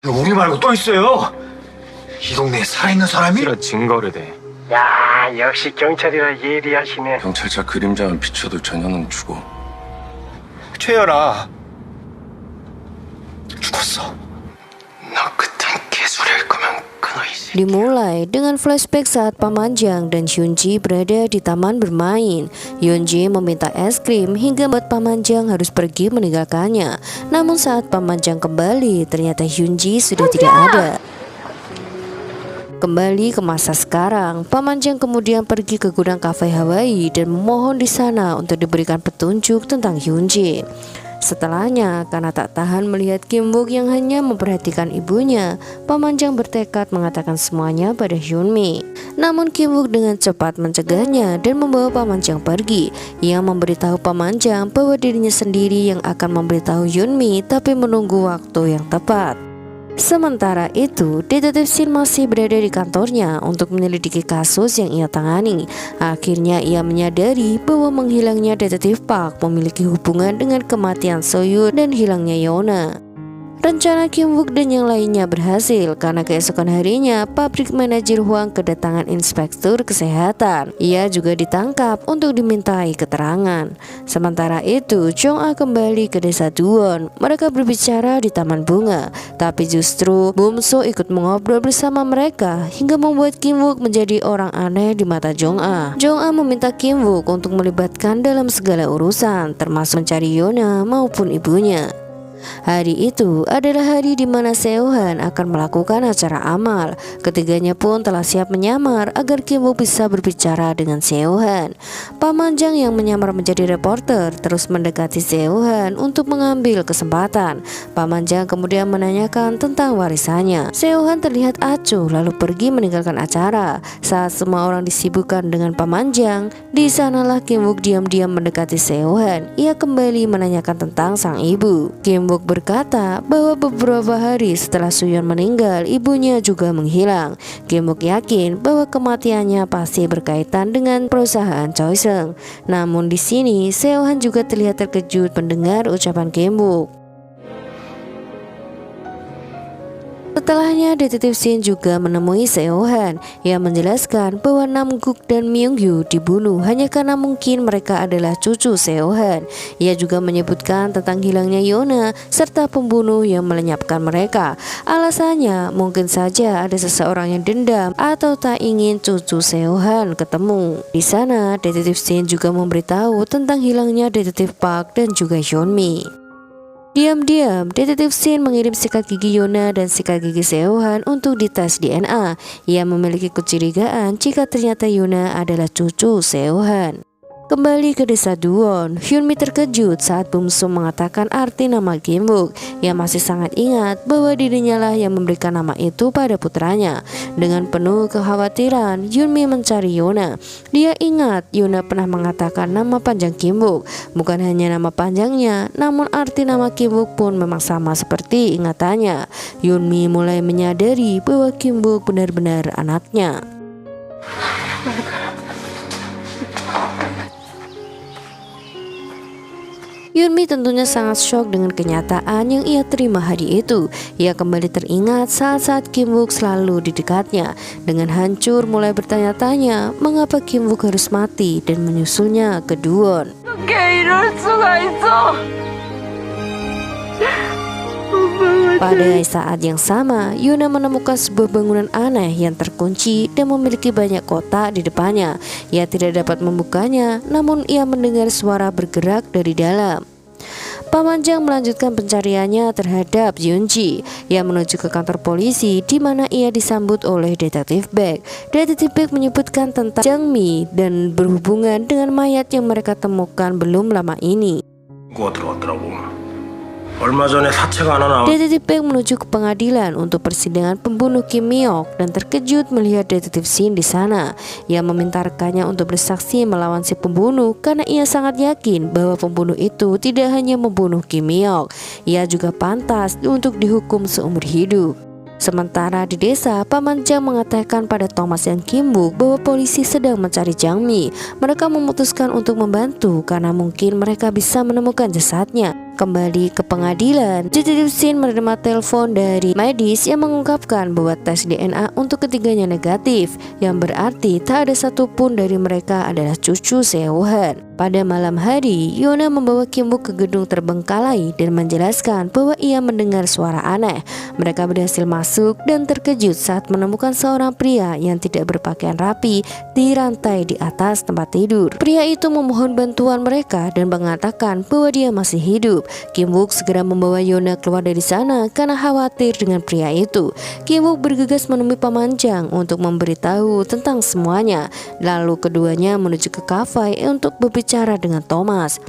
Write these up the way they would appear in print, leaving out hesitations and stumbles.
우리 말고 또 있어요. 이 동네에 살아있는 사람이? 실은 증거를 대. 야, 역시 경찰이라 예리하시네. 경찰차 그림자만 비춰도 전혀는 죽어. 최열아 죽었어. 너 그딴 개소리 할 거면 끊어이지. Dimulai dengan flashback saat Pamanjang dan Hyunji berada di taman bermain. Hyunji meminta es krim hingga membuat Pamanjang harus pergi meninggalkannya. Namun saat Pamanjang kembali, ternyata Hyunji sudah tidak ada. Kembali ke masa sekarang, Pamanjang kemudian pergi ke gudang kafe Hawaii dan memohon di sana untuk diberikan petunjuk tentang Hyunji. Setelahnya, karena tak tahan melihat Kim Wook yang hanya memperhatikan ibunya, Pamanjang bertekad mengatakan semuanya pada Hyunmi. Namun Kim Wook dengan cepat mencegahnya dan membawa Pamanjang pergi. Ia memberitahu Pamanjang bahwa dirinya sendiri yang akan memberitahu Hyunmi, tapi menunggu waktu yang tepat. Sementara itu, detektif Shin masih berada di kantornya untuk menyelidiki kasus yang ia tangani. Akhirnya ia menyadari bahwa menghilangnya detektif Park memiliki hubungan dengan kematian Soyun dan hilangnya Yona. Rencana Kim Wook dan yang lainnya berhasil karena keesokan harinya pabrik manajer Hwang kedatangan inspektur kesehatan. Ia juga ditangkap untuk dimintai keterangan. Sementara itu, Jong-ah kembali ke desa Duwon. Mereka berbicara di taman bunga, tapi justru Bum-so ikut mengobrol bersama mereka hingga membuat Kim Wook menjadi orang aneh di mata Jong-ah. Jong-ah meminta Kim Wook untuk melibatkan dalam segala urusan, termasuk mencari Yona maupun ibunya. Hari itu adalah hari di mana Seo-han akan melakukan acara amal. Ketiganya pun telah siap menyamar agar Kim Wook bisa berbicara dengan Seo-han. Pamanjang yang menyamar menjadi reporter terus mendekati Seo-han untuk mengambil kesempatan. Pamanjang kemudian menanyakan tentang warisannya. Seo-han terlihat acuh lalu pergi meninggalkan acara. Saat semua orang disibukkan dengan Pamanjang, di sanalah Kim Wook diam-diam mendekati Seo-han. Ia kembali menanyakan tentang sang ibu. Kim Wook berkata bahwa beberapa hari setelah Suyeon meninggal, ibunya juga menghilang. Kim Wook yakin bahwa kematiannya pasti berkaitan dengan perusahaan Choiseung. Namun di sini Seo-han juga terlihat terkejut mendengar ucapan Kim Wook. Setelahnya, detektif Shin juga menemui Seo-han. Ia menjelaskan bahwa Namguk dan Myung-hyu dibunuh hanya karena mungkin mereka adalah cucu Seo-han. Ia juga menyebutkan tentang hilangnya Yona serta pembunuh yang melenyapkan mereka. Alasannya mungkin saja ada seseorang yang dendam atau tak ingin cucu Seo-han ketemu. Di sana, detektif Shin juga memberitahu tentang hilangnya detektif Park dan juga Hyunmi. Diam-diam, detektif Shin mengirim sikat gigi Yona dan sikat gigi Seo-han untuk dites DNA. Ia memiliki kecurigaan jika ternyata Yona adalah cucu Seo-han. Kembali ke desa Duwon, Hyunmi terkejut saat Bum-so mengatakan arti nama Kim Wook. Ia masih sangat ingat bahwa dirinya lah yang memberikan nama itu pada putranya. Dengan penuh kekhawatiran, Hyunmi mencari Yona. Dia ingat Yona pernah mengatakan nama panjang Kim Wook. Bukan hanya nama panjangnya, namun arti nama Kim Wook pun memang sama seperti ingatannya. Hyunmi mulai menyadari bahwa Kim Wook benar-benar anaknya. Hyunmi tentunya sangat shock dengan kenyataan yang ia terima hari itu. Ia kembali teringat saat-saat Kim Wook selalu di dekatnya. Dengan hancur mulai bertanya-tanya mengapa Kim Wook harus mati dan menyusulnya ke Duwon. Pada saat yang sama, Yuna menemukan sebuah bangunan aneh yang terkunci dan memiliki banyak kotak di depannya. Ia tidak dapat membukanya, namun ia mendengar suara bergerak dari dalam. Pamanjang melanjutkan pencariannya terhadap Yunji. Ia menuju ke kantor polisi di mana ia disambut oleh detektif Baek. Detektif Baek menyebutkan tentang Jangmi dan berhubungan dengan mayat yang mereka temukan belum lama ini. Detektif Baek menuju ke pengadilan untuk persidangan pembunuh Kim Mi-ok dan terkejut melihat detektif Shin di sana. Ia meminta rekannya untuk bersaksi melawan si pembunuh karena ia sangat yakin bahwa pembunuh itu tidak hanya membunuh Kim Mi-ok, ia juga pantas untuk dihukum seumur hidup. Sementara di desa, Pamanjang mengatakan pada Thomas dan Kim Wook bahwa polisi sedang mencari Jangmi. Mereka memutuskan untuk membantu karena mungkin mereka bisa menemukan jasadnya. Kembali ke pengadilan, Detektif Shin menerima telepon dari medis yang mengungkapkan bahwa tes DNA untuk ketiganya negatif, yang berarti tak ada satupun dari mereka adalah cucu Seo-han. Pada malam hari, Yona membawa Kim Wook ke gedung terbengkalai dan menjelaskan bahwa ia mendengar suara aneh. Mereka berhasil masuk dan terkejut saat menemukan seorang pria yang tidak berpakaian rapi di rantai di atas tempat tidur. Pria itu memohon bantuan mereka dan mengatakan bahwa dia masih hidup. Kim Wook segera membawa Yona keluar dari sana karena khawatir dengan pria itu. Kim Wook bergegas menemui pemanjang untuk memberitahu tentang semuanya. Lalu keduanya menuju ke kafe untuk berbicara dengan Thomas.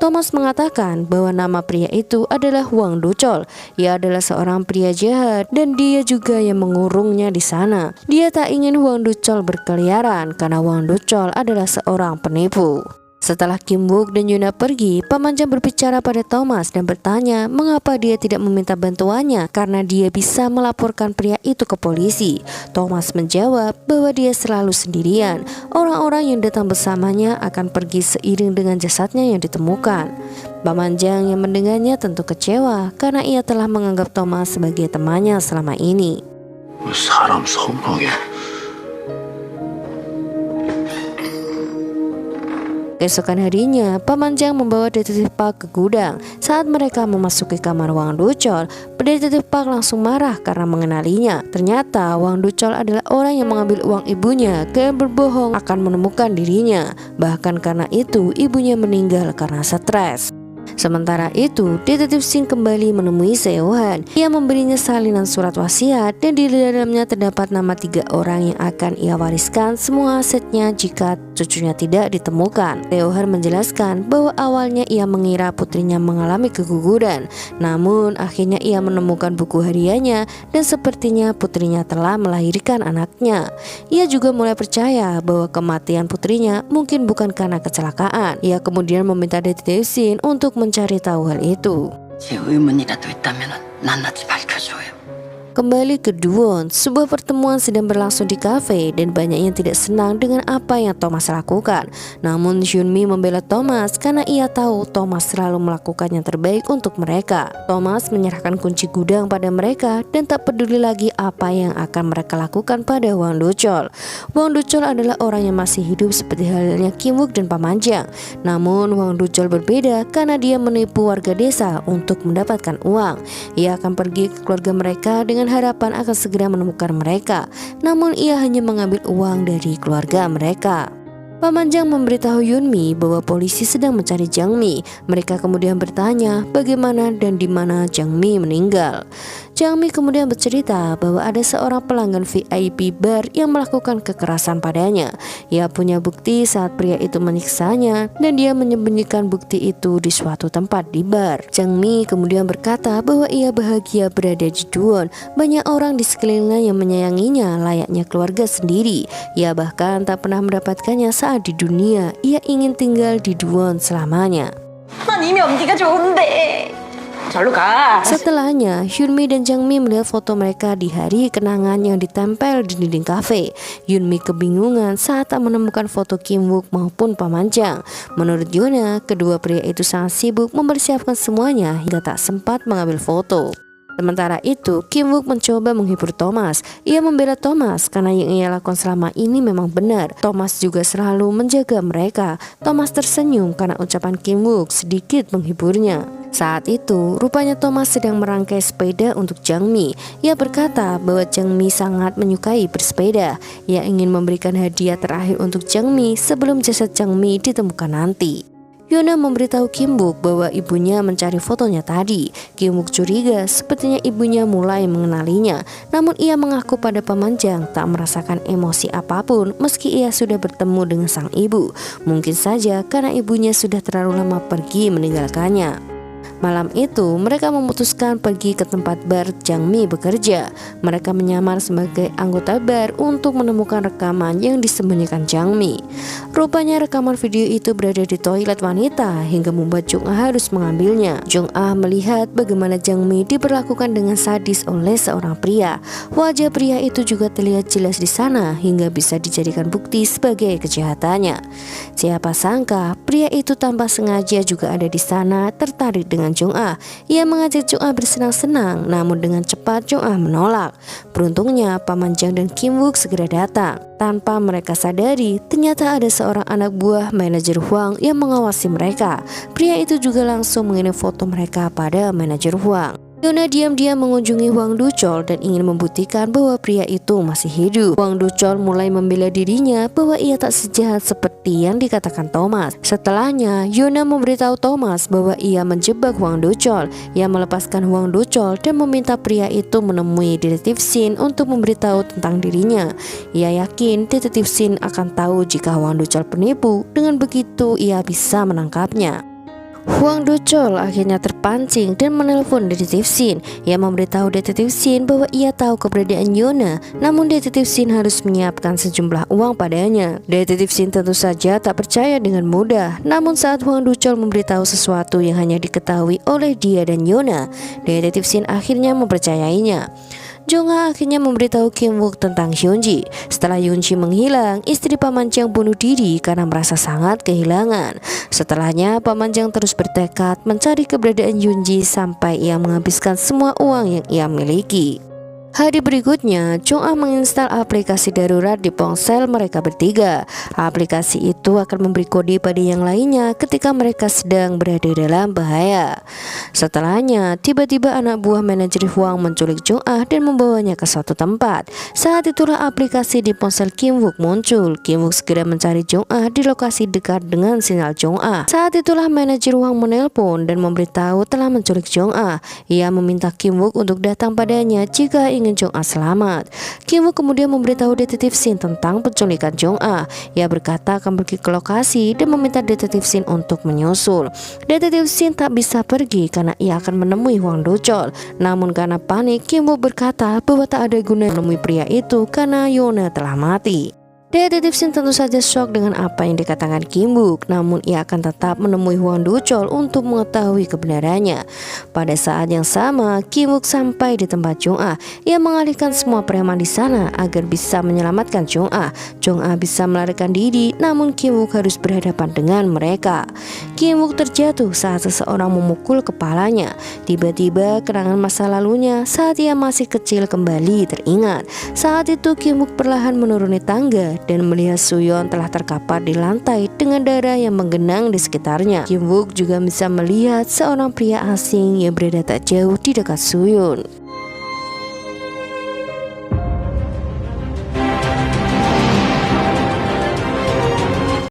Thomas mengatakan bahwa nama pria itu adalah Hwang Do-chol. Ia adalah seorang pria jahat dan dia juga yang mengurungnya di sana. Dia tak ingin Hwang Do-chol berkeliaran karena Hwang Do-chol adalah seorang penipu. Setelah Kim Wook dan Yuna pergi, pemanjang berbicara pada Thomas dan bertanya mengapa dia tidak meminta bantuannya karena dia bisa melaporkan pria itu ke polisi. Thomas menjawab bahwa dia selalu sendirian. Orang-orang yang datang bersamanya akan pergi seiring dengan jasadnya yang ditemukan. Pemanjang yang mendengarnya tentu kecewa karena ia telah menganggap Thomas sebagai temannya selama ini. 사람 서운하게. Keesokan harinya, pemanjang membawa Detektif Park ke gudang. Saat mereka memasuki kamar Hwang Do-chol, Detektif Park langsung marah karena mengenalinya. Ternyata Hwang Do-chol adalah orang yang mengambil uang ibunya dan berbohong akan menemukan dirinya. Bahkan karena itu, ibunya meninggal karena stres. Sementara itu, Detektif Shin kembali menemui Seo-han. Ia memberinya salinan surat wasiat dan di dalamnya terdapat nama 3 orang yang akan ia wariskan semua asetnya jika cucunya tidak ditemukan. Seo-han menjelaskan bahwa awalnya ia mengira putrinya mengalami keguguran, namun akhirnya ia menemukan buku hariannya dan sepertinya putrinya telah melahirkan anaknya. Ia juga mulai percaya bahwa kematian putrinya mungkin bukan karena kecelakaan. Ia kemudian meminta Detektif Shin untuk mencari tahu hal itu. 제 의문이라도 있다면 낱낱이 밝혀줘요. Kembali ke Duwon, sebuah pertemuan sedang berlangsung di kafe dan banyak yang tidak senang dengan apa yang Thomas lakukan. Namun Hyunmi membela Thomas karena ia tahu Thomas selalu melakukan yang terbaik untuk mereka. Thomas menyerahkan kunci gudang pada mereka dan tak peduli lagi apa yang akan mereka lakukan pada Hwang Do-chol. Hwang Do-chol adalah orang yang masih hidup seperti halnya Kim Wook dan pemanjang. Namun Hwang Do-chol berbeda karena dia menipu warga desa untuk mendapatkan uang. Ia akan pergi ke keluarga mereka dengan harapan akan segera menemukan mereka, namun ia hanya mengambil uang dari keluarga mereka. Pemanjang memberitahu Hyunmi bahwa polisi sedang mencari Jang Mi. Mereka kemudian bertanya bagaimana dan di mana Jang Mi meninggal. Jang Mi kemudian bercerita bahwa ada seorang pelanggan VIP bar yang melakukan kekerasan padanya. Ia punya bukti saat pria itu menyiksanya dan dia menyembunyikan bukti itu di suatu tempat di bar. Jang Mi kemudian berkata bahwa ia bahagia berada di Duwon. Banyak orang di sekelilingnya yang menyayanginya layaknya keluarga sendiri. Ia bahkan tak pernah mendapatkannya saat di dunia. Ia ingin tinggal di Duwon selamanya. 난 이미 엄기가 좋은데. 절로 가. Setelahnya, Hyunmi dan Jang Mi melihat foto mereka di hari kenangan yang ditempel di dinding kafe. Hyunmi kebingungan saat tak menemukan foto Kim Wook maupun pemanjang. Menurut Yona, kedua pria itu sangat sibuk mempersiapkan semuanya hingga tak sempat mengambil foto. Sementara itu, Kim Wook mencoba menghibur Thomas. Ia membela Thomas karena yang ia lakukan selama ini memang benar. Thomas juga selalu menjaga mereka. Thomas tersenyum karena ucapan Kim Wook sedikit menghiburnya. Saat itu, rupanya Thomas sedang merangkai sepeda untuk Jang Mi. Ia berkata bahwa Jang Mi sangat menyukai bersepeda. Ia ingin memberikan hadiah terakhir untuk Jang Mi sebelum jasad Jang Mi ditemukan nanti. Yona memberitahu Kim Wook bahwa ibunya mencari fotonya tadi. Kim Wook curiga sepertinya ibunya mulai mengenalinya. Namun ia mengaku pada pemanjang tak merasakan emosi apapun meski ia sudah bertemu dengan sang ibu. Mungkin saja karena ibunya sudah terlalu lama pergi meninggalkannya. Malam itu, mereka memutuskan pergi ke tempat bar Jang Mi bekerja. Mereka menyamar sebagai anggota bar untuk menemukan rekaman yang disembunyikan Jang Mi. Rupanya rekaman video itu berada di toilet wanita hingga membuat Jung Ah harus mengambilnya. Jung Ah melihat bagaimana Jang Mi diperlakukan dengan sadis oleh seorang pria. Wajah pria itu juga terlihat jelas di sana hingga bisa dijadikan bukti sebagai kejahatannya. Siapa sangka pria itu tanpa sengaja juga ada di sana tertarik dengan dengan Jong-ah. Ia mengajak Jong-ah bersenang-senang, namun dengan cepat Jong-ah menolak. Beruntungnya Paman Jang dan Kim Wook segera datang. Tanpa mereka sadari, ternyata ada seorang anak buah manajer Hwang yang mengawasi mereka. Pria itu juga langsung mengirim foto mereka pada manajer Hwang. Yona diam-diam mengunjungi Hwang Du-chol dan ingin membuktikan bahwa pria itu masih hidup. Hwang Du-chol mulai membela dirinya bahwa ia tak sejahat seperti yang dikatakan Thomas. Setelahnya, Yona memberitahu Thomas bahwa ia menjebak Hwang Du-chol. Ia melepaskan Hwang Du-chol dan meminta pria itu menemui detektif Shin untuk memberitahu tentang dirinya. Ia yakin detektif Shin akan tahu jika Hwang Du-chol penipu. Dengan begitu, ia bisa menangkapnya. Hwang Du-chol akhirnya terpancing dan menelpon detektif Shin. Ia memberitahu detektif Shin bahwa ia tahu keberadaan Yona, namun detektif Shin harus menyiapkan sejumlah uang padanya. Detektif Shin tentu saja tak percaya dengan mudah, namun saat Hwang Du-chol memberitahu sesuatu yang hanya diketahui oleh dia dan Yona, detektif Shin akhirnya mempercayainya. Jong-ah akhirnya memberitahu Kim Wook tentang Hyunji. Setelah Hyunji menghilang, istri Paman Jang bunuh diri karena merasa sangat kehilangan. Setelahnya, Paman Jang terus bertekad mencari keberadaan Hyunji sampai ia menghabiskan semua uang yang ia miliki. Hari berikutnya, Jong-ah menginstal aplikasi darurat di ponsel mereka bertiga. Aplikasi itu akan memberi kode pada yang lainnya ketika mereka sedang berada dalam bahaya. Setelahnya, tiba-tiba anak buah manajer Hwang menculik Jong-ah dan membawanya ke suatu tempat. Saat itulah aplikasi di ponsel Kim Wook muncul. Kim Wook segera mencari Jong-ah di lokasi dekat dengan sinyal Jong-ah. Saat itulah manajer Hwang menelpon dan memberitahu telah menculik Jong-ah. Ia meminta Kim Wook untuk datang padanya jika ingin Jong-ah selamat. Kim Wook kemudian memberitahu detektif Shin tentang penculikan Jong-ah. Ia berkata akan pergi ke lokasi dan meminta detektif Shin untuk menyusul. Detektif Shin tak bisa pergi karena ia akan menemui Hwang Du-chol. Namun karena panik, Kim Wook berkata bahwa tak ada guna menemui pria itu karena Yona telah mati. Detektif Shin tentu saja shock dengan apa yang dikatakan Kim Wook, namun ia akan tetap menemui Hwang Du-chol untuk mengetahui kebenarannya. Pada saat yang sama, Kim Wook sampai di tempat Jong-ah. Ia mengalihkan semua preman di sana agar bisa menyelamatkan Jong-ah. Jong-ah bisa melarikan diri, namun Kim Wook harus berhadapan dengan mereka. Kim Wook terjatuh saat seseorang memukul kepalanya. Tiba-tiba kenangan masa lalunya saat ia masih kecil kembali teringat. Saat itu Kim Wook perlahan menuruni tangga dan melihat Suyeon telah terkapar di lantai dengan darah yang menggenang di sekitarnya. Kim Wook juga bisa melihat seorang pria asing yang berada tak jauh di dekat Suyeon.